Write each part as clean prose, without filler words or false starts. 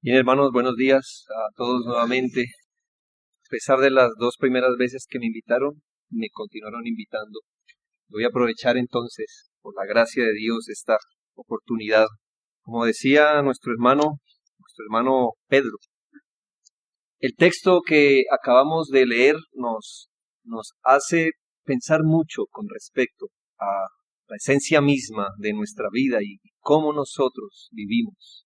Bien, hermanos, buenos días a todos nuevamente. A pesar de las dos primeras veces que me invitaron, me continuaron invitando. Voy a aprovechar entonces, por la gracia de Dios, esta oportunidad. Como decía nuestro hermano Pedro, el texto que acabamos de leer nos hace pensar mucho con respecto a la esencia misma de nuestra vida y cómo nosotros vivimos.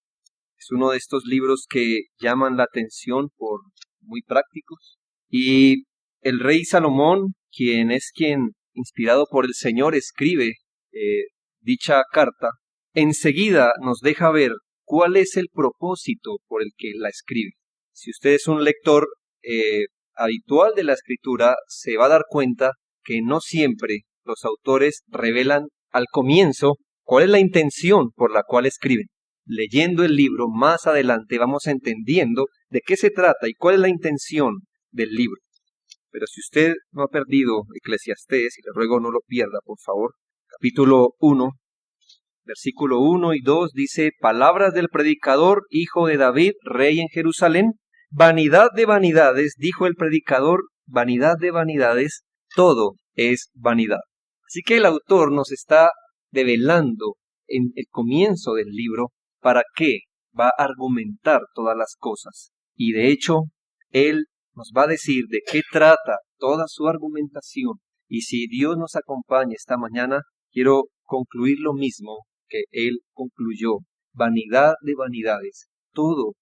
Es uno de estos libros que llaman la atención por muy prácticos. Y el rey Salomón, quien inspirado por el Señor, escribe dicha carta, enseguida nos deja ver cuál es el propósito por el que la escribe. Si usted es un lector habitual de la Escritura, se va a dar cuenta que no siempre los autores revelan al comienzo cuál es la intención por la cual escriben. Leyendo el libro, más adelante vamos entendiendo de qué se trata y cuál es la intención del libro. Pero si usted no ha perdido Eclesiastés, y le ruego no lo pierda, por favor, capítulo 1, versículo 1 y 2, dice: palabras del predicador, hijo de David, rey en Jerusalén. Vanidad de vanidades, dijo el predicador, vanidad de vanidades, todo es vanidad. Así que el autor nos está develando en el comienzo del libro para qué va a argumentar todas las cosas. Y de hecho, él nos va a decir de qué trata toda su argumentación. Y si Dios nos acompaña esta mañana, quiero concluir lo mismo que él concluyó. Vanidad de vanidades, todo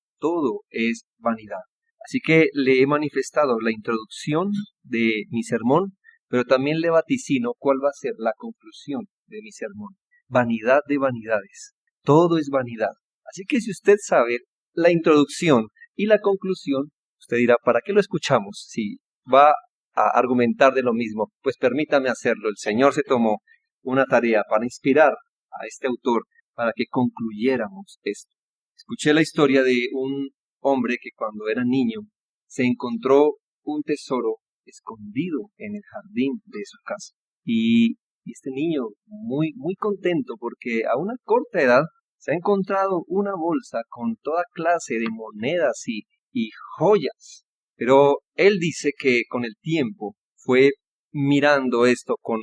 es vanidad. Así que le he manifestado la introducción de mi sermón, pero también le vaticino cuál va a ser la conclusión de mi sermón. Vanidad de vanidades, todo es vanidad. Así que si usted sabe la introducción y la conclusión, usted dirá, ¿para qué lo escuchamos? Si va a argumentar de lo mismo, pues permítame hacerlo. El Señor se tomó una tarea para inspirar a este autor para que concluyéramos esto. Escuché la historia de un hombre que cuando era niño se encontró un tesoro escondido en el jardín de su casa. Y este niño muy contento porque a una corta edad se ha encontrado una bolsa con toda clase de monedas y joyas. Pero él dice que con el tiempo fue mirando esto con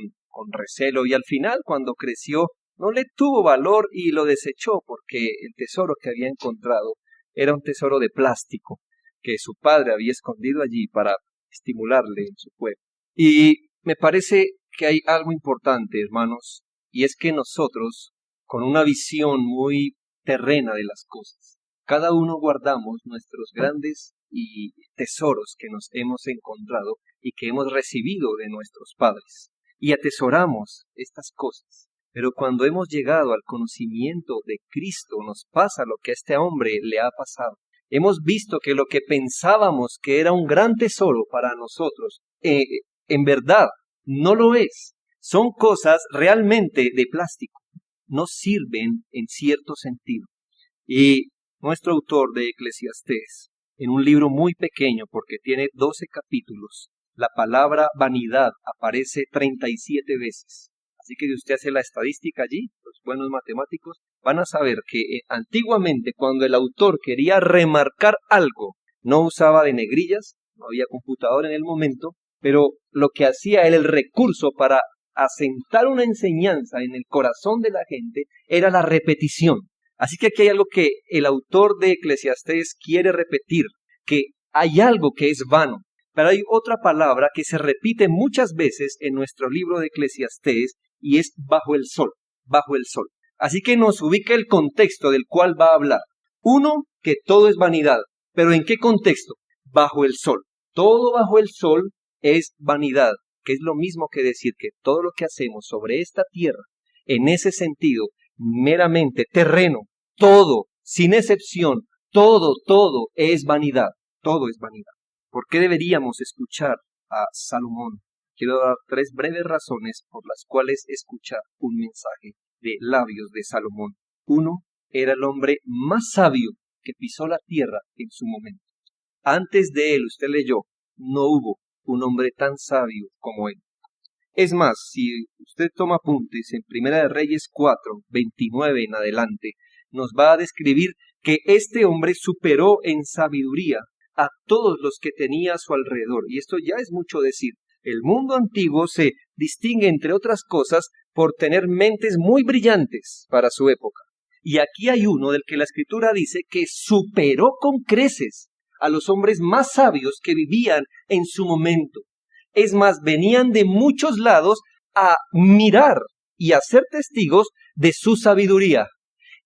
recelo y al final, cuando creció, no le tuvo valor y lo desechó porque el tesoro que había encontrado era un tesoro de plástico que su padre había escondido allí para estimularle en su juego. Y me parece que hay algo importante, hermanos, y es que nosotros, con una visión muy terrena de las cosas, cada uno guardamos nuestros grandes y tesoros que nos hemos encontrado y que hemos recibido de nuestros padres, y atesoramos estas cosas. Pero cuando hemos llegado al conocimiento de Cristo, nos pasa lo que a este hombre le ha pasado. Hemos visto que lo que pensábamos que era un gran tesoro para nosotros, en verdad no lo es. Son cosas realmente de plástico. No sirven en cierto sentido. Y nuestro autor de Eclesiastés, en un libro muy pequeño porque tiene 12 capítulos, la palabra vanidad aparece 37 veces. Así que si usted hace la estadística allí, los buenos matemáticos van a saber que antiguamente, cuando el autor quería remarcar algo, no usaba de negrillas, no había computador en el momento, pero lo que hacía él, el recurso para asentar una enseñanza en el corazón de la gente, era la repetición. Así que aquí hay algo que el autor de Eclesiastés quiere repetir, que hay algo que es vano. Pero hay otra palabra que se repite muchas veces en nuestro libro de Eclesiastés y es bajo el sol, bajo el sol. Así que nos ubica el contexto del cual va a hablar. Uno, que todo es vanidad. ¿Pero en qué contexto? Bajo el sol. Todo bajo el sol es vanidad, que es lo mismo que decir que todo lo que hacemos sobre esta tierra, en ese sentido, meramente terreno, todo, sin excepción, todo es vanidad. Todo es vanidad. ¿Por qué deberíamos escuchar a Salomón? Quiero dar 3 breves razones por las cuales escuchar un mensaje de labios de Salomón. 1. Era el hombre más sabio que pisó la tierra en su momento. Antes de él, usted leyó, no hubo un hombre tan sabio como él. Es más, si usted toma apuntes en Primera de Reyes 4, 29 en adelante, nos va a describir que este hombre superó en sabiduría a todos los que tenía a su alrededor. Y esto ya es mucho decir. El mundo antiguo se distingue, entre otras cosas, por tener mentes muy brillantes para su época. Y aquí hay uno del que la Escritura dice que superó con creces a los hombres más sabios que vivían en su momento. Es más, venían de muchos lados a mirar y a ser testigos de su sabiduría.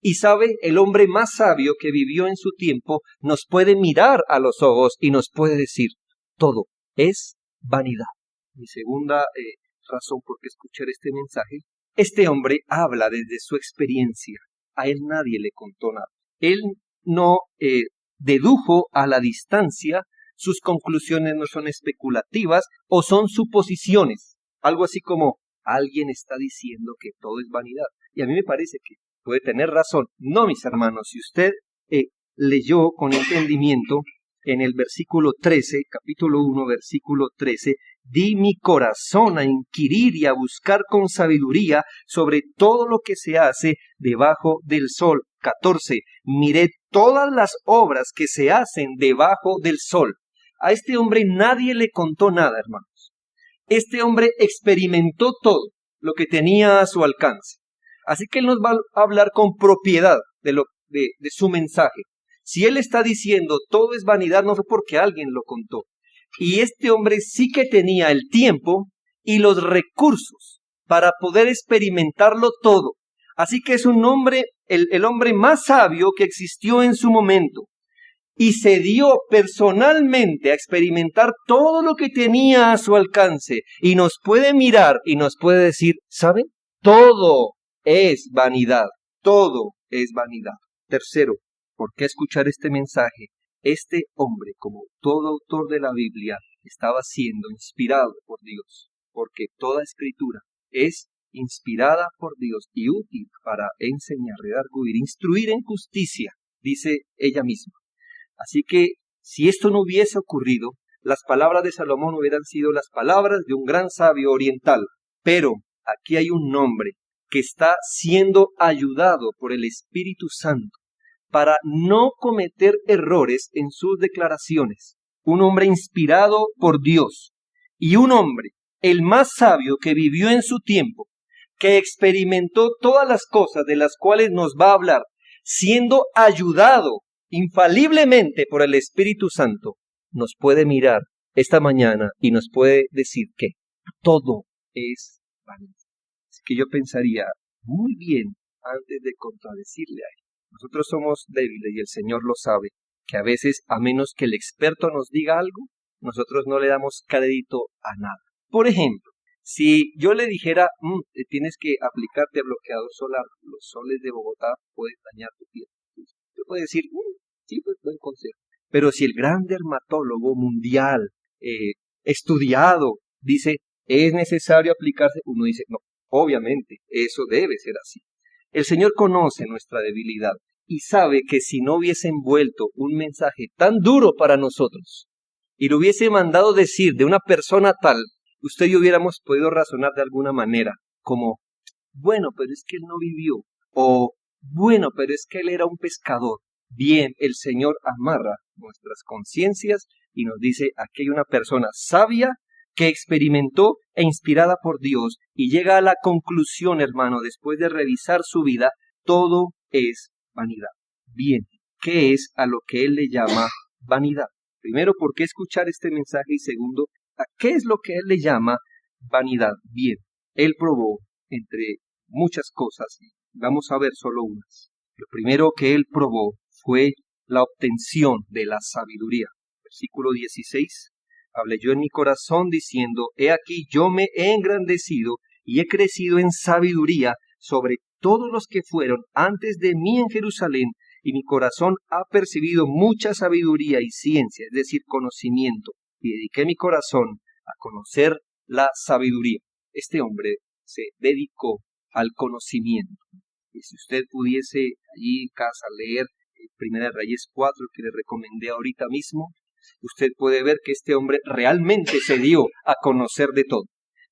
Y sabe, el hombre más sabio que vivió en su tiempo nos puede mirar a los ojos y nos puede decir, todo es vanidad. Mi segunda razón por qué escuchar este mensaje, este hombre habla desde su experiencia. A él nadie le contó nada. Él no dedujo a la distancia, sus conclusiones no son especulativas o son suposiciones. Algo así como, alguien está diciendo que todo es vanidad. Y a mí me parece que puede tener razón. No, mis hermanos, si usted leyó con entendimiento en el versículo 13, capítulo 1, versículo 13, di mi corazón a inquirir y a buscar con sabiduría sobre todo lo que se hace debajo del sol. 14, miré todas las obras que se hacen debajo del sol. A este hombre nadie le contó nada, hermanos. Este hombre experimentó todo lo que tenía a su alcance. Así que él nos va a hablar con propiedad de su mensaje. Si él está diciendo todo es vanidad, no fue porque alguien lo contó. Y este hombre sí que tenía el tiempo y los recursos para poder experimentarlo todo. Así que es un hombre, el hombre más sabio que existió en su momento. Y se dio personalmente a experimentar todo lo que tenía a su alcance. Y nos puede mirar y nos puede decir, ¿saben? Todo es vanidad. Todo es vanidad. Tercero, ¿por qué escuchar este mensaje? Este hombre, como todo autor de la Biblia, estaba siendo inspirado por Dios, porque toda escritura es inspirada por Dios y útil para enseñar, redarguir, instruir en justicia, dice ella misma. Así que, si esto no hubiese ocurrido, las palabras de Salomón hubieran sido las palabras de un gran sabio oriental. Pero aquí hay un hombre que está siendo ayudado por el Espíritu Santo para no cometer errores en sus declaraciones. Un hombre inspirado por Dios y un hombre, el más sabio que vivió en su tiempo, que experimentó todas las cosas de las cuales nos va a hablar, siendo ayudado infaliblemente por el Espíritu Santo, nos puede mirar esta mañana y nos puede decir que todo es vanidad. Así que yo pensaría muy bien antes de contradecirle a él. Nosotros somos débiles y el Señor lo sabe, que a veces, a menos que el experto nos diga algo, nosotros no le damos crédito a nada. Por ejemplo, si yo le dijera, tienes que aplicarte bloqueador solar, los soles de Bogotá pueden dañar tu piel. Yo puedo decir, sí, pues buen consejo. Pero si el gran dermatólogo mundial, estudiado, dice, es necesario aplicarse, uno dice, no, obviamente, eso debe ser así. El Señor conoce nuestra debilidad y sabe que si no hubiese envuelto un mensaje tan duro para nosotros y lo hubiese mandado decir de una persona tal, usted y yo hubiéramos podido razonar de alguna manera, como, bueno, pero es que él no vivió, o bueno, pero es que él era un pescador. Bien, el Señor amarra nuestras conciencias y nos dice, aquí hay una persona sabia que experimentó e inspirada por Dios y llega a la conclusión, hermano, después de revisar su vida, todo es vanidad. Bien, ¿qué es a lo que él le llama vanidad? Primero, ¿por qué escuchar este mensaje? Y segundo, ¿a qué es lo que él le llama vanidad? Bien, él probó entre muchas cosas, vamos a ver solo unas. Lo primero que él probó fue la obtención de la sabiduría. Versículo 16. Hablé yo en mi corazón diciendo, he aquí yo me he engrandecido y he crecido en sabiduría sobre todos los que fueron antes de mí en Jerusalén, y mi corazón ha percibido mucha sabiduría y ciencia, es decir, conocimiento, y dediqué mi corazón a conocer la sabiduría. Este hombre se dedicó al conocimiento. Y si usted pudiese allí en casa leer Primera de Reyes 4, que le recomendé ahorita mismo, usted puede ver que este hombre realmente se dio a conocer de todo.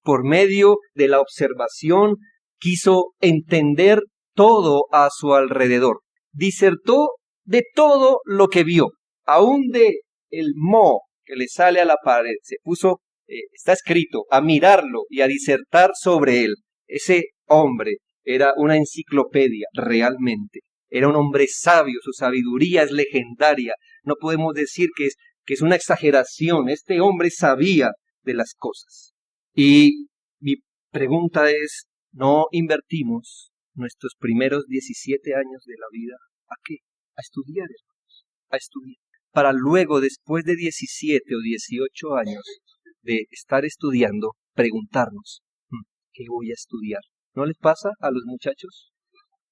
Por medio de la observación, quiso entender todo a su alrededor. Disertó de todo lo que vio, aún de el moho que le sale a la pared. Se puso, está escrito, a mirarlo y a disertar sobre él. Ese hombre era una enciclopedia, realmente. Era un hombre sabio, su sabiduría es legendaria. No podemos decir que es una exageración. Este hombre sabía de las cosas. Y mi pregunta es, ¿no invertimos nuestros primeros 17 años de la vida? ¿A qué? A estudiar, hermanos, a estudiar. Para luego, después de 17 o 18 años de estar estudiando, preguntarnos, ¿qué voy a estudiar? ¿No les pasa a los muchachos?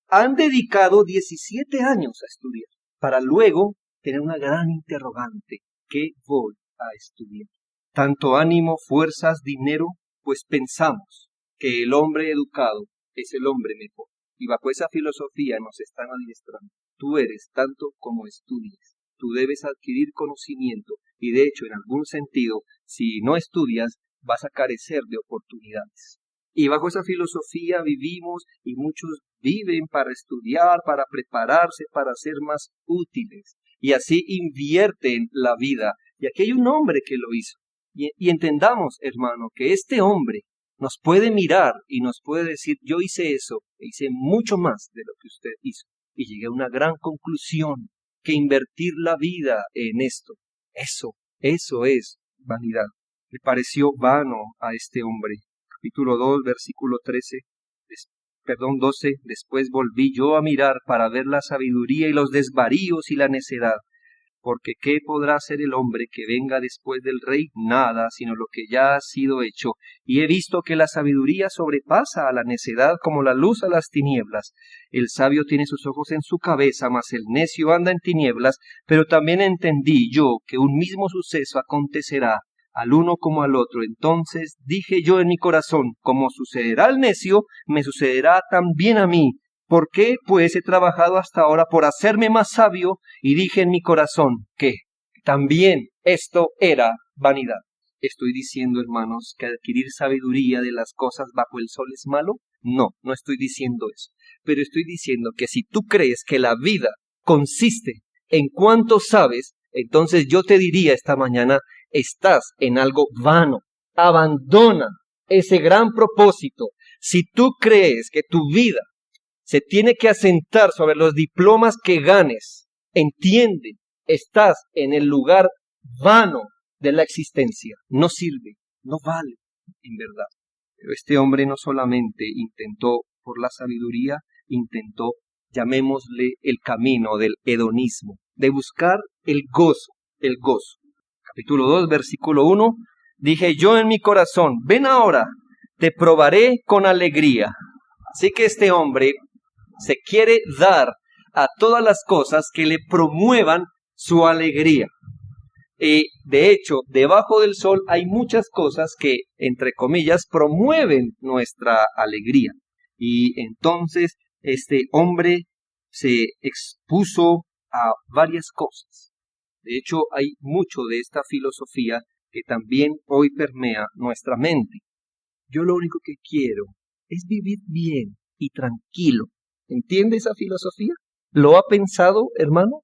Han dedicado 17 años a estudiar, para luego tener una gran interrogante. ¿Qué voy a estudiar? Tanto ánimo, fuerzas, dinero, pues pensamos que el hombre educado es el hombre mejor. Y bajo esa filosofía nos están adiestrando. Tú eres tanto como estudies. Tú debes adquirir conocimiento y de hecho, en algún sentido, si no estudias, vas a carecer de oportunidades. Y bajo esa filosofía vivimos y muchos viven para estudiar, para prepararse, para ser más útiles. Y así invierten la vida. Y aquí hay un hombre que lo hizo. Y entendamos, hermano, que este hombre nos puede mirar y nos puede decir, yo hice eso, e hice mucho más de lo que usted hizo. Y llegué a una gran conclusión, que invertir la vida en esto, eso es vanidad. Le pareció vano a este hombre. Capítulo 2, versículo 12, después volví yo a mirar para ver la sabiduría y los desvaríos y la necedad. Porque ¿qué podrá hacer el hombre que venga después del rey? Nada, sino lo que ya ha sido hecho. Y he visto que la sabiduría sobrepasa a la necedad como la luz a las tinieblas. El sabio tiene sus ojos en su cabeza, mas el necio anda en tinieblas. Pero también entendí yo que un mismo suceso acontecerá al uno como al otro. Entonces dije yo en mi corazón, como sucederá al necio, me sucederá también a mí. ¿Por qué, pues, he trabajado hasta ahora por hacerme más sabio? Y dije en mi corazón que también esto era vanidad. ¿Estoy diciendo, hermanos, que adquirir sabiduría de las cosas bajo el sol es malo? No, no estoy diciendo eso. Pero estoy diciendo que si tú crees que la vida consiste en cuánto sabes, entonces yo te diría esta mañana, estás en algo vano. Abandona ese gran propósito. Si tú crees que tu vida se tiene que asentar sobre los diplomas que ganes, entiende, estás en el lugar vano de la existencia. No sirve, no vale, en verdad. Pero este hombre no solamente intentó por la sabiduría, intentó, llamémosle, el camino del hedonismo, de buscar el gozo, el gozo. Capítulo 2, versículo 1, dije yo en mi corazón, ven ahora, te probaré con alegría. Así que este hombre se quiere dar a todas las cosas que le promuevan su alegría. Y de hecho, debajo del sol hay muchas cosas que, entre comillas, promueven nuestra alegría. Y entonces este hombre se expuso a varias cosas. De hecho, hay mucho de esta filosofía que también hoy permea nuestra mente. Yo lo único que quiero es vivir bien y tranquilo. ¿Entiende esa filosofía? ¿Lo ha pensado, hermano?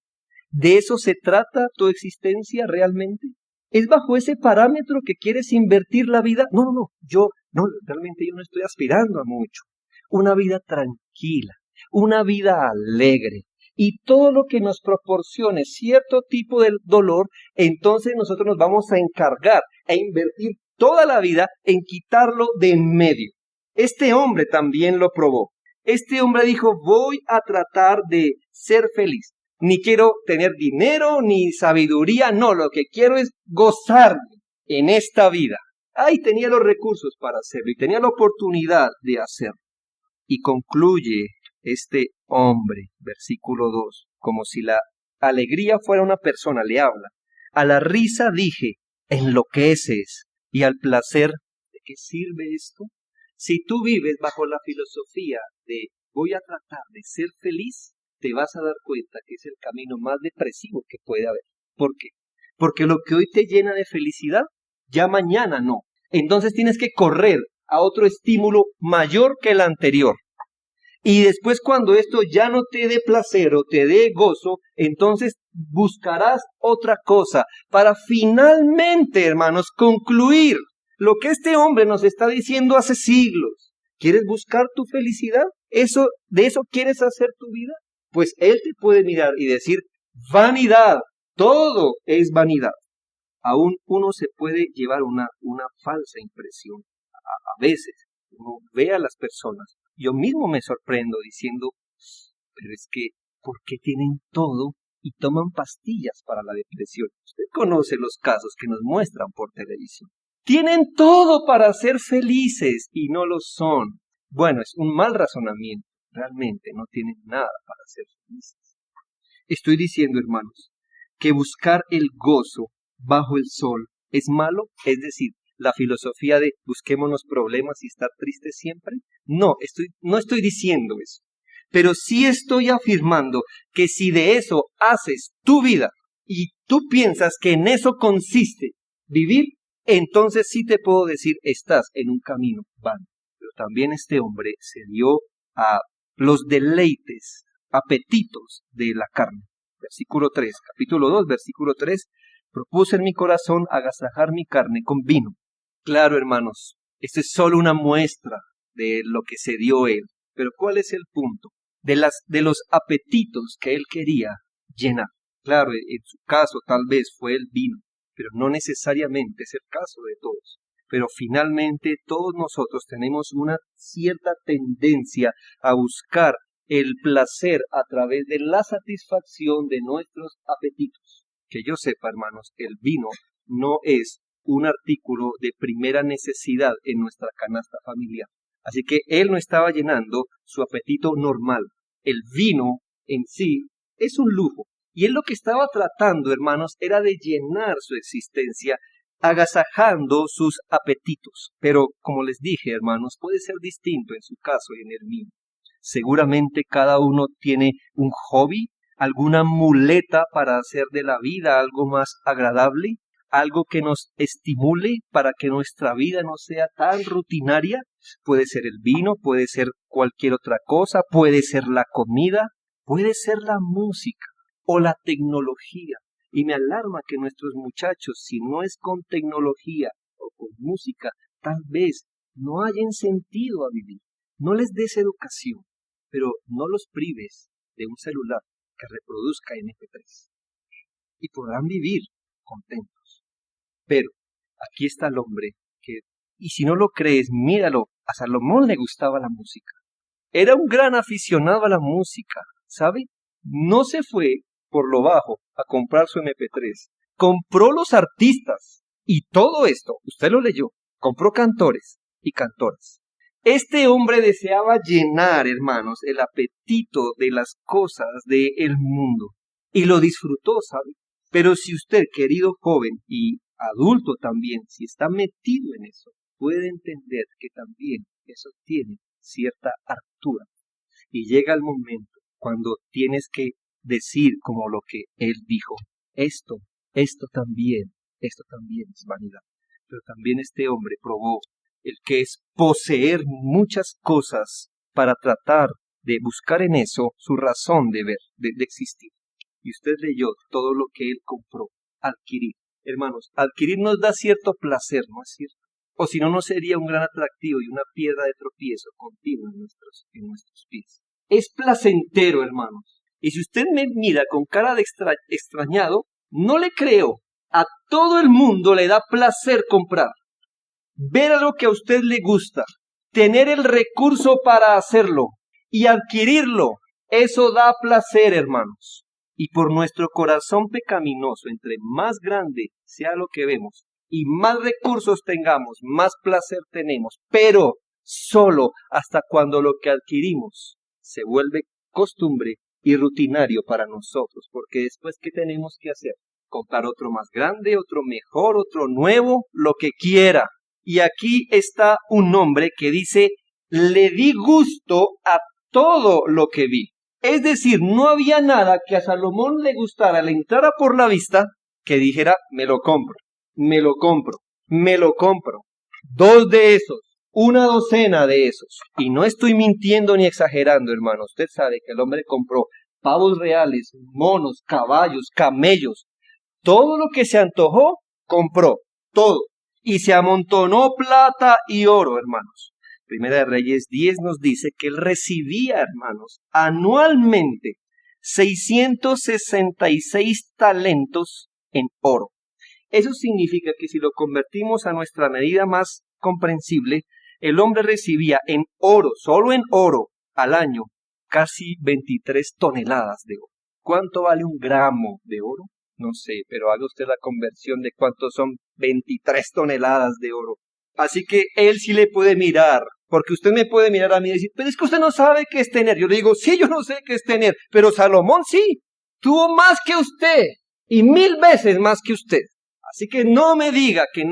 ¿De eso se trata tu existencia realmente? ¿Es bajo ese parámetro que quieres invertir la vida? No, realmente yo no estoy aspirando a mucho. Una vida tranquila, una vida alegre. Y todo lo que nos proporcione cierto tipo de dolor, entonces nosotros nos vamos a encargar a invertir toda la vida en quitarlo de en medio. Este hombre también lo probó. Este hombre dijo, voy a tratar de ser feliz. Ni quiero tener dinero, ni sabiduría, no, lo que quiero es gozarme en esta vida. Ahí tenía los recursos para hacerlo y tenía la oportunidad de hacerlo. Y concluye este hombre, versículo 2, como si la alegría fuera una persona, le habla. A la risa dije, enloqueces, y al placer, ¿de qué sirve esto? Si tú vives bajo la filosofía de voy a tratar de ser feliz, te vas a dar cuenta que es el camino más depresivo que puede haber. ¿Por qué? Porque lo que hoy te llena de felicidad, ya mañana no. Entonces tienes que correr a otro estímulo mayor que el anterior. Y después cuando esto ya no te dé placer o te dé gozo, entonces buscarás otra cosa para finalmente, hermanos, concluir lo que este hombre nos está diciendo hace siglos. ¿Quieres buscar tu felicidad? ¿De eso quieres hacer tu vida? Pues él te puede mirar y decir, vanidad, todo es vanidad. Aún uno se puede llevar una falsa impresión. A veces uno ve a las personas, yo mismo me sorprendo diciendo, pero es que, ¿por qué tienen todo y toman pastillas para la depresión? Usted conoce los casos que nos muestran por televisión. Tienen todo para ser felices y no lo son. Bueno, es un mal razonamiento. Realmente no tienen nada para ser felices. Estoy diciendo, hermanos, que buscar el gozo bajo el sol es malo, es decir, la filosofía de busquémonos problemas y estar tristes siempre. No estoy diciendo eso. Pero sí estoy afirmando que si de eso haces tu vida y tú piensas que en eso consiste vivir, entonces sí te puedo decir, estás en un camino vano. Pero también este hombre se dio a los deleites, apetitos de la carne. Versículo 3, capítulo 2, versículo 3, propuse en mi corazón agasajar mi carne con vino. Claro, hermanos, esto es solo una muestra de lo que se dio él. Pero ¿cuál es el punto? De los apetitos que él quería llenar. Claro, en su caso tal vez fue el vino, pero no necesariamente es el caso de todos. Pero finalmente todos nosotros tenemos una cierta tendencia a buscar el placer a través de la satisfacción de nuestros apetitos. Que yo sepa, hermanos, el vino no es un artículo de primera necesidad en nuestra canasta familiar. Así que él no estaba llenando su apetito normal. El vino en sí es un lujo. Y él lo que estaba tratando, hermanos, era de llenar su existencia, agasajando sus apetitos. Pero, como les dije, hermanos, puede ser distinto en su caso y en el mío. Seguramente cada uno tiene un hobby, alguna muleta para hacer de la vida algo más agradable, algo que nos estimule para que nuestra vida no sea tan rutinaria. Puede ser el vino, puede ser cualquier otra cosa, puede ser la comida, puede ser la música o la tecnología. Y me alarma que nuestros muchachos, si no es con tecnología o con música, tal vez no hayan sentido a vivir. No les des educación, pero no los prives de un celular que reproduzca MP3. Y podrán vivir contentos. Pero aquí está el hombre y si no lo crees, míralo, a Salomón le gustaba la música. Era un gran aficionado a la música, ¿sabe? No se fue por lo bajo a comprar su MP3. Compró los artistas y todo esto, usted lo leyó, compró cantores y cantoras. Este hombre deseaba llenar, hermanos, el apetito de las cosas del mundo y lo disfrutó, ¿sabe? Pero si usted, querido joven y adulto también, si está metido en eso, puede entender que también eso tiene cierta hartura. Y llega el momento cuando tienes que decir como lo que él dijo, esto también es vanidad. Pero también este hombre probó el que es poseer muchas cosas para tratar de buscar en eso su razón de ver, de existir. Y usted leyó todo lo que él compró, adquirir. Hermanos, adquirir nos da cierto placer, ¿no es cierto? O si no, no sería un gran atractivo y una piedra de tropiezo continua en nuestros pies. Es placentero, hermanos. Y si usted me mira con cara de extrañado, no le creo. A todo el mundo le da placer comprar. Ver a lo que a usted le gusta, tener el recurso para hacerlo y adquirirlo, eso da placer, hermanos. Y por nuestro corazón pecaminoso, entre más grande sea lo que vemos y más recursos tengamos, más placer tenemos, pero solo hasta cuando lo que adquirimos se vuelve costumbre y rutinario para nosotros, porque después, ¿qué tenemos que hacer? Comprar otro más grande, otro mejor, otro nuevo, lo que quiera. Y aquí está un hombre que dice, le di gusto a todo lo que vi. Es decir, no había nada que a Salomón le gustara, le entrara por la vista, que dijera, me lo compro, me lo compro, me lo compro. 2 de esos, una docena de esos. Y no estoy mintiendo ni exagerando, hermano. Usted sabe que el hombre compró pavos reales, monos, caballos, camellos. Todo lo que se antojó, compró. Todo. Y se amontonó plata y oro, hermanos. Primera de Reyes 10 nos dice que él recibía, hermanos, anualmente 666 talentos en oro. Eso significa que si lo convertimos a nuestra medida más comprensible, el hombre recibía en oro, solo en oro, al año, casi 23 toneladas de oro. ¿Cuánto vale un gramo de oro? No sé, pero haga usted la conversión de cuánto son 23 toneladas de oro. Así que él sí le puede mirar, porque usted me puede mirar a mí y decir, pero es que usted no sabe qué es tener. Yo le digo, sí, yo no sé qué es tener, pero Salomón sí, tuvo más que usted, y 1000 veces más que usted. Así que no me diga que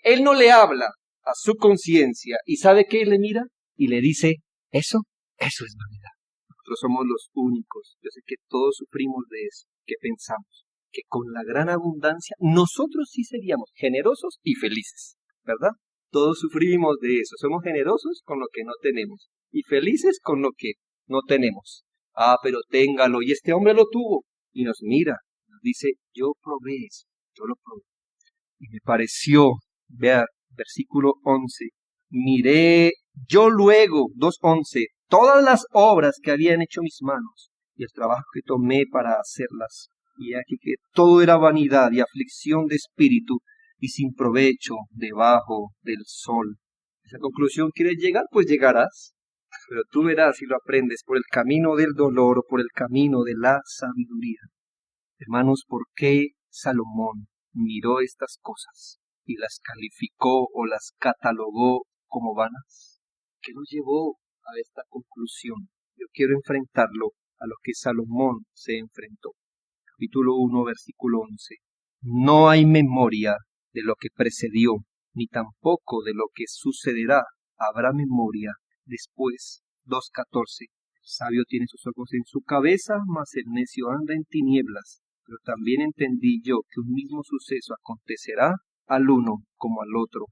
él no le habla a su conciencia y sabe que él le mira y le dice, eso es vanidad. Nosotros somos los únicos, yo sé que todos sufrimos de eso, que pensamos que con la gran abundancia nosotros sí seríamos generosos y felices, ¿verdad? Todos sufrimos de eso, somos generosos con lo que no tenemos y felices con lo que no tenemos. Ah, pero téngalo, y este hombre lo tuvo y nos mira, nos dice, yo probé eso. Yo lo probé. Y me pareció, vea, versículo 11, miré yo luego, 2:11, todas las obras que habían hecho mis manos y el trabajo que tomé para hacerlas. Y aquí que todo era vanidad y aflicción de espíritu y sin provecho debajo del sol. ¿Esa conclusión quieres llegar? Pues llegarás. Pero tú verás si lo aprendes por el camino del dolor o por el camino de la sabiduría. Hermanos, ¿por qué Salomón miró estas cosas y las calificó o las catalogó como vanas? ¿Qué lo llevó a esta conclusión? Yo quiero enfrentarlo a lo que Salomón se enfrentó. Capítulo 1, versículo 11. No hay memoria de lo que precedió, ni tampoco de lo que sucederá. Habrá memoria después. 2:14. El sabio tiene sus ojos en su cabeza, mas el necio anda en tinieblas. Pero también entendí yo que un mismo suceso acontecerá al uno como al otro.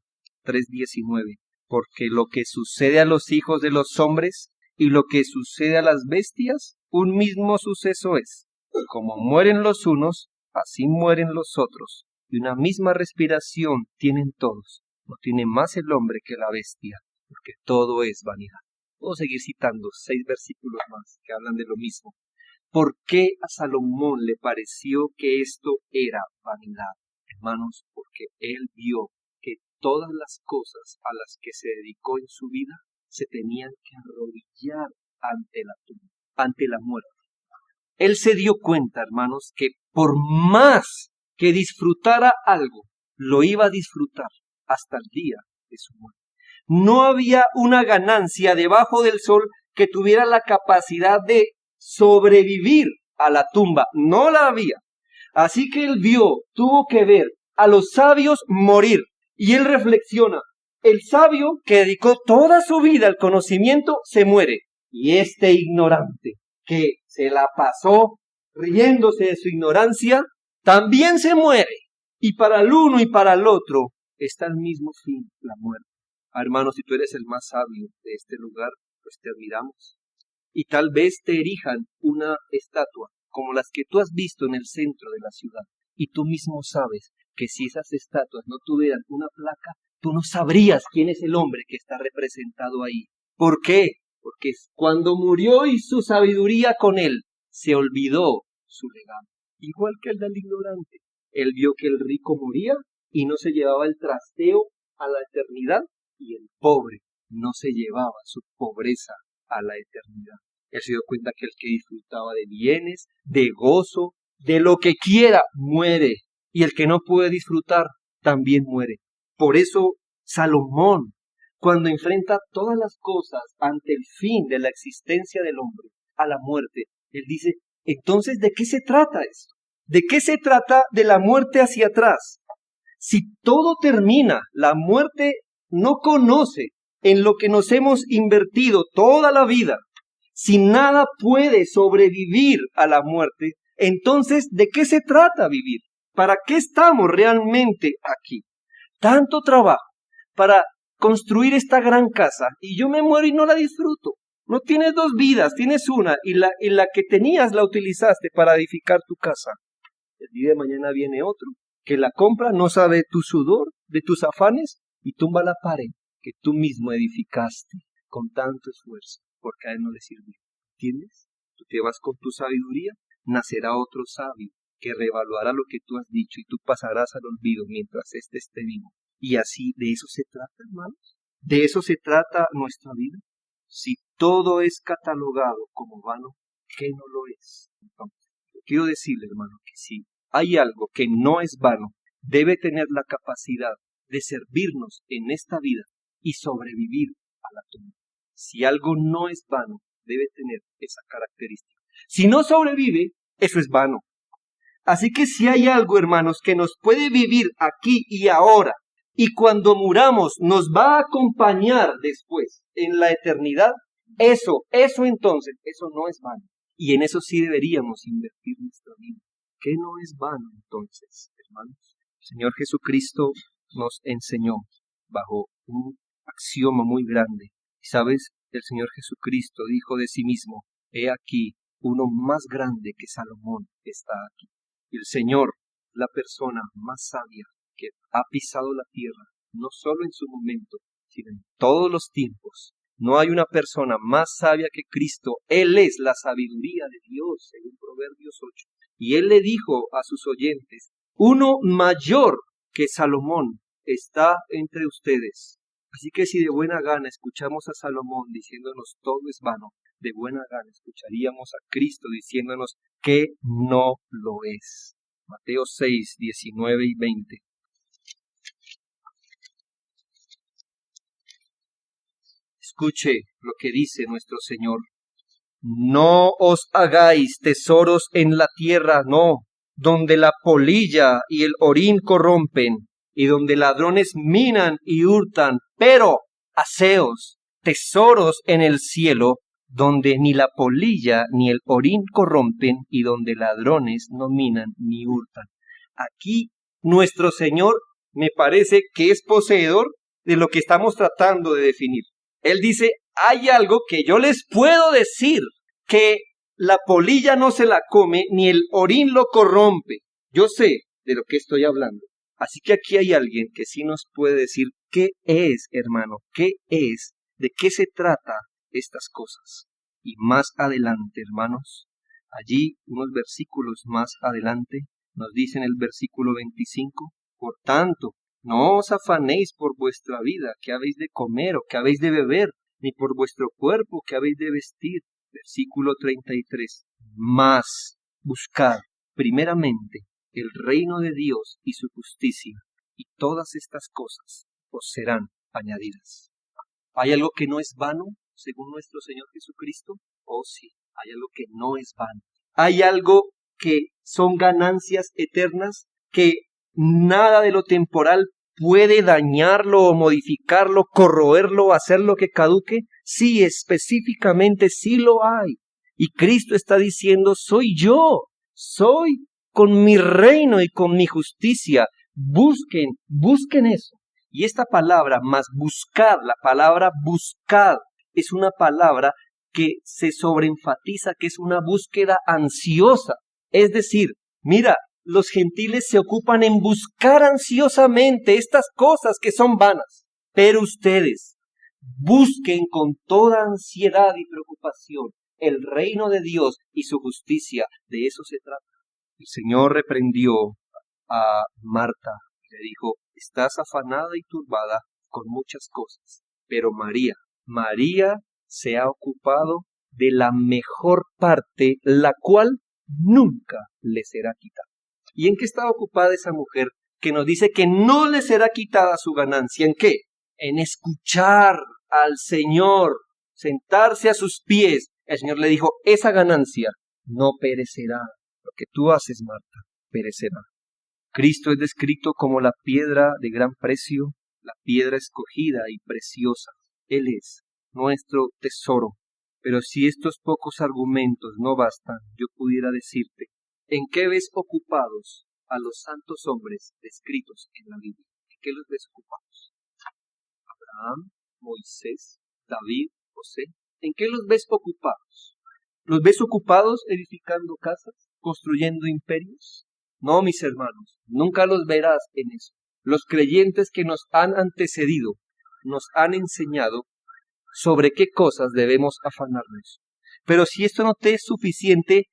3:19. Porque lo que sucede a los hijos de los hombres y lo que sucede a las bestias, un mismo suceso es. Como mueren los unos, así mueren los otros. Y una misma respiración tienen todos. No tiene más el hombre que la bestia, porque todo es vanidad. Puedo seguir citando 6 versículos más que hablan de lo mismo. ¿Por qué a Salomón le pareció que esto era vanidad? Hermanos, porque él vio que todas las cosas a las que se dedicó en su vida se tenían que arrodillar ante la tumba, ante la muerte. Él se dio cuenta, hermanos, que por más que disfrutara algo, lo iba a disfrutar hasta el día de su muerte. No había una ganancia debajo del sol que tuviera la capacidad de sobrevivir a la tumba. No la había. Así que él tuvo que ver a los sabios morir. Y él reflexiona, el sabio que dedicó toda su vida al conocimiento se muere. Y este ignorante que se la pasó riéndose de su ignorancia, también se muere. Y para el uno y para el otro está el mismo fin, la muerte. Hermanos, si tú eres el más sabio de este lugar, pues te admiramos. Y tal vez te erijan una estatua, como las que tú has visto en el centro de la ciudad. Y tú mismo sabes que si esas estatuas no tuvieran una placa, tú no sabrías quién es el hombre que está representado ahí. ¿Por qué? Porque cuando murió y su sabiduría con él, se olvidó su legado. Igual que el del ignorante. Él vio que el rico moría y no se llevaba el trasteo a la eternidad, y el pobre no se llevaba su pobreza a la eternidad. Él se dio cuenta que el que disfrutaba de bienes, de gozo, de lo que quiera, muere. Y el que no puede disfrutar, también muere. Por eso, Salomón, cuando enfrenta todas las cosas ante el fin de la existencia del hombre, a la muerte, él dice, entonces, ¿de qué se trata esto? ¿De qué se trata de la muerte hacia atrás? Si todo termina, la muerte no conoce en lo que nos hemos invertido toda la vida. Si nada puede sobrevivir a la muerte, entonces, ¿de qué se trata vivir? ¿Para qué estamos realmente aquí? Tanto trabajo para construir esta gran casa y yo me muero y no la disfruto. No tienes dos vidas, tienes una y la que tenías la utilizaste para edificar tu casa. El día de mañana viene otro que la compra, no sabe tu sudor, de tus afanes y tumba la pared que tú mismo edificaste con tanto esfuerzo porque a él no le sirvió. ¿Entiendes? Tú te vas con tu sabiduría, nacerá otro sabio que reevaluará lo que tú has dicho y tú pasarás al olvido mientras éste esté vivo. Y así, de eso se trata, hermanos. De eso se trata nuestra vida. Si todo es catalogado como vano, ¿qué no lo es? Entonces, quiero decirle, hermano, que si hay algo que no es vano, debe tener la capacidad de servirnos en esta vida y sobrevivir a la tumba. Si algo no es vano, debe tener esa característica. Si no sobrevive, eso es vano. Así que si hay algo, hermanos, que nos puede vivir aquí y ahora, y cuando muramos nos va a acompañar después en la eternidad, eso entonces, eso no es vano. Y en eso sí deberíamos invertir nuestra vida. ¿Qué no es vano entonces, hermanos? El Señor Jesucristo nos enseñó bajo un axioma muy grande. Y sabes, el Señor Jesucristo dijo de sí mismo, he aquí, uno más grande que Salomón está aquí. Y el Señor, la persona más sabia que ha pisado la tierra, no solo en su momento, sino en todos los tiempos. No hay una persona más sabia que Cristo. Él es la sabiduría de Dios, según Proverbios 8. Y Él le dijo a sus oyentes, uno mayor que Salomón está entre ustedes. Así que si de buena gana escuchamos a Salomón diciéndonos todo es vano, de buena gana escucharíamos a Cristo diciéndonos que no lo es. Mateo 6, 19 y 20. Escuche lo que dice nuestro Señor. No os hagáis tesoros en la tierra, no, donde la polilla y el orín corrompen, y donde ladrones minan y hurtan, pero haceos tesoros en el cielo, donde ni la polilla ni el orín corrompen, y donde ladrones no minan ni hurtan. Aquí nuestro Señor me parece que es poseedor de lo que estamos tratando de definir. Él dice, hay algo que yo les puedo decir, que la polilla no se la come, ni el orín lo corrompe. Yo sé de lo que estoy hablando. Así que aquí hay alguien que sí nos puede decir qué es, hermano, qué es, de qué se trata estas cosas. Y más adelante, hermanos, allí unos versículos más adelante, nos dice en el versículo 25, por tanto, no os afanéis por vuestra vida, que habéis de comer o que habéis de beber, ni por vuestro cuerpo, que habéis de vestir. Versículo 33. Mas buscad primeramente el reino de Dios y su justicia, y todas estas cosas os serán añadidas. ¿Hay algo que no es vano, según nuestro Señor Jesucristo? Oh sí, hay algo que no es vano. Hay algo que son ganancias eternas, que nada de lo temporal puede dañarlo o modificarlo, corroerlo, hacerlo que caduque. Sí, específicamente sí lo hay. Y Cristo está diciendo, soy yo, soy con mi reino y con mi justicia. Busquen eso. Y esta palabra, más buscar, la palabra buscar, es una palabra que se sobreenfatiza, que es una búsqueda ansiosa. Es decir, mira, los gentiles se ocupan en buscar ansiosamente estas cosas que son vanas. Pero ustedes busquen con toda ansiedad y preocupación el reino de Dios y su justicia. De eso se trata. El Señor reprendió a Marta y le dijo, estás afanada y turbada con muchas cosas, pero María se ha ocupado de la mejor parte, la cual nunca le será quitada. ¿Y en qué está ocupada esa mujer que nos dice que no le será quitada su ganancia? ¿En qué? En escuchar al Señor, sentarse a sus pies. El Señor le dijo, esa ganancia no perecerá. Lo que tú haces, Marta, perecerá. Cristo es descrito como la piedra de gran precio, la piedra escogida y preciosa. Él es nuestro tesoro. Pero si estos pocos argumentos no bastan, yo pudiera decirte, ¿en qué ves ocupados a los santos hombres descritos en la Biblia? ¿En qué los ves ocupados? Abraham, Moisés, David, José. ¿En qué los ves ocupados? ¿Los ves ocupados edificando casas, construyendo imperios? No, mis hermanos, nunca los verás en eso. Los creyentes que nos han antecedido nos han enseñado sobre qué cosas debemos afanarnos. Pero si esto no te es suficiente,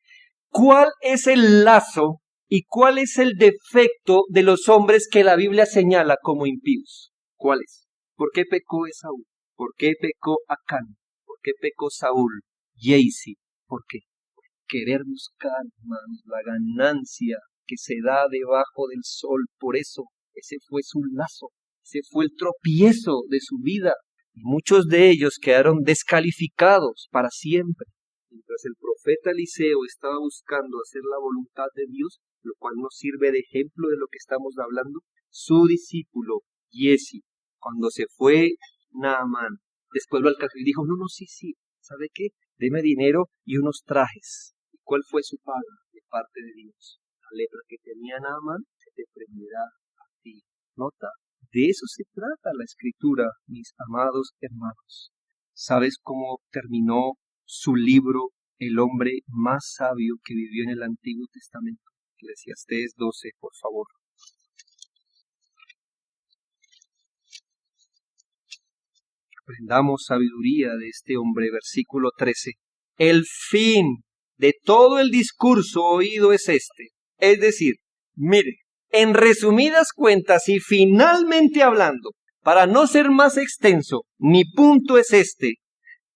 ¿cuál es el lazo y cuál es el defecto de los hombres que la Biblia señala como impíos? ¿Cuál es? ¿Por qué pecó Esaú? ¿Por qué pecó Acán? ¿Por qué pecó Saúl? Jesse. ¿Por qué? Por querer buscar, hermanos, la ganancia que se da debajo del sol. Por eso, ese fue su lazo, ese fue el tropiezo de su vida. Y muchos de ellos quedaron descalificados para siempre. Mientras el profeta Eliseo estaba buscando hacer la voluntad de Dios, lo cual nos sirve de ejemplo de lo que estamos hablando, su discípulo, Giesi, cuando se fue Naamán, después lo alcanzó y dijo, no, sí, ¿sabe qué? Deme dinero y unos trajes. ¿Y cuál fue su paga de parte de Dios? La lepra que tenía Naamán se te prenderá a ti. Nota, de eso se trata la Escritura, mis amados hermanos. ¿Sabes cómo terminó su libro el hombre más sabio que vivió en el Antiguo Testamento? Eclesiastés 12, por favor. Aprendamos sabiduría de este hombre, versículo 13. El fin de todo el discurso oído es este. Es decir, mire, en resumidas cuentas y finalmente hablando, para no ser más extenso, mi punto es este.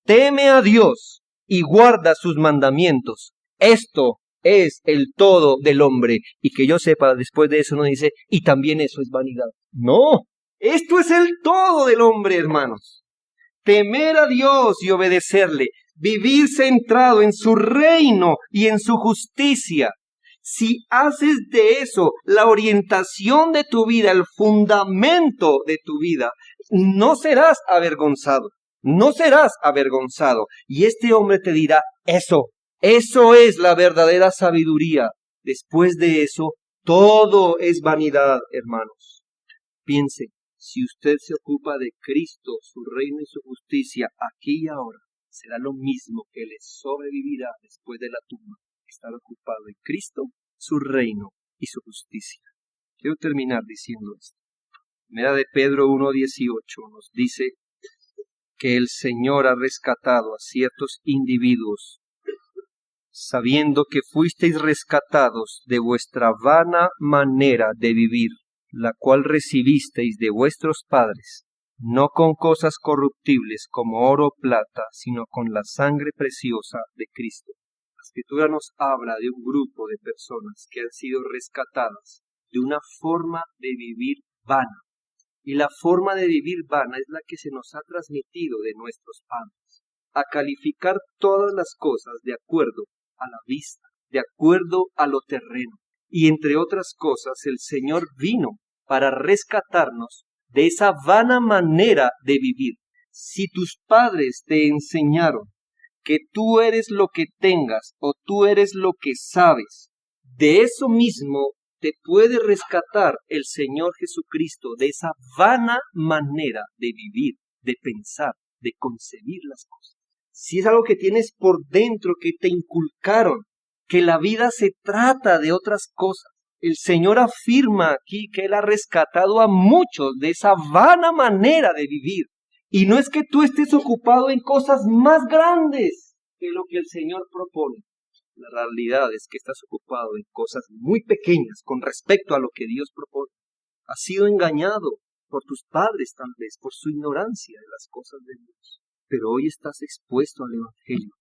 Teme a Dios y guarda sus mandamientos. Esto es el todo del hombre. Y que yo sepa, después de eso no dice, y también eso es vanidad. No, esto es el todo del hombre, hermanos. Temer a Dios y obedecerle, vivir centrado en su reino y en su justicia. Si haces de eso la orientación de tu vida, el fundamento de tu vida, no serás avergonzado. No serás avergonzado. Y este hombre te dirá, eso es la verdadera sabiduría. Después de eso, todo es vanidad, hermanos. Piense, si usted se ocupa de Cristo, su reino y su justicia, aquí y ahora, será lo mismo que le sobrevivirá después de la tumba. Estar ocupado en Cristo, su reino y su justicia. Quiero terminar diciendo esto. Primera de Pedro 1:18 nos dice que el Señor ha rescatado a ciertos individuos, sabiendo que fuisteis rescatados de vuestra vana manera de vivir, la cual recibisteis de vuestros padres, no con cosas corruptibles como oro o plata, sino con la sangre preciosa de Cristo. La Escritura nos habla de un grupo de personas que han sido rescatadas de una forma de vivir vana. Y la forma de vivir vana es la que se nos ha transmitido de nuestros padres, a calificar todas las cosas de acuerdo a la vista, de acuerdo a lo terreno. Y entre otras cosas, el Señor vino para rescatarnos de esa vana manera de vivir. Si tus padres te enseñaron que tú eres lo que tengas o tú eres lo que sabes, de eso mismo te puede rescatar el Señor Jesucristo de esa vana manera de vivir, de pensar, de concebir las cosas. Si es algo que tienes por dentro, que te inculcaron, que la vida se trata de otras cosas. El Señor afirma aquí que Él ha rescatado a muchos de esa vana manera de vivir. Y no es que tú estés ocupado en cosas más grandes que lo que el Señor propone. La realidad es que estás ocupado en cosas muy pequeñas con respecto a lo que Dios propone. Has sido engañado por tus padres tal vez, por su ignorancia de las cosas de Dios. Pero hoy estás expuesto al Evangelio.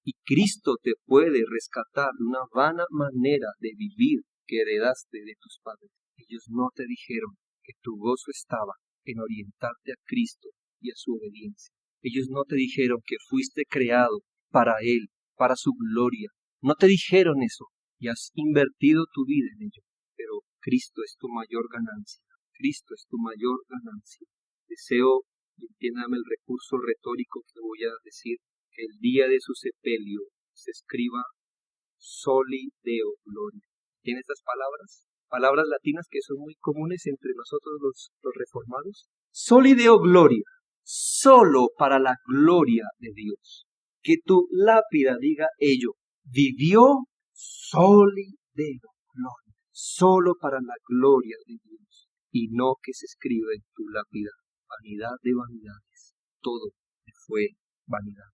Y Cristo te puede rescatar de una vana manera de vivir que heredaste de tus padres. Ellos no te dijeron que tu gozo estaba en orientarte a Cristo y a su obediencia. Ellos no te dijeron que fuiste creado para Él, para su gloria. No te dijeron eso y has invertido tu vida en ello. Pero Cristo es tu mayor ganancia. Cristo es tu mayor ganancia. Deseo, y entiéndame el recurso retórico que voy a decir, que el día de su sepelio se escriba Soli Deo Gloria. ¿Tiene estas palabras? palabras latinas que son muy comunes entre nosotros los reformados. Soli Deo gloria, solo para la gloria de Dios. Que tu lápida diga ello, vivió soli Deo gloria, solo para la gloria de Dios. Y no que se escriba en tu lápida, vanidad de vanidades, todo fue vanidad.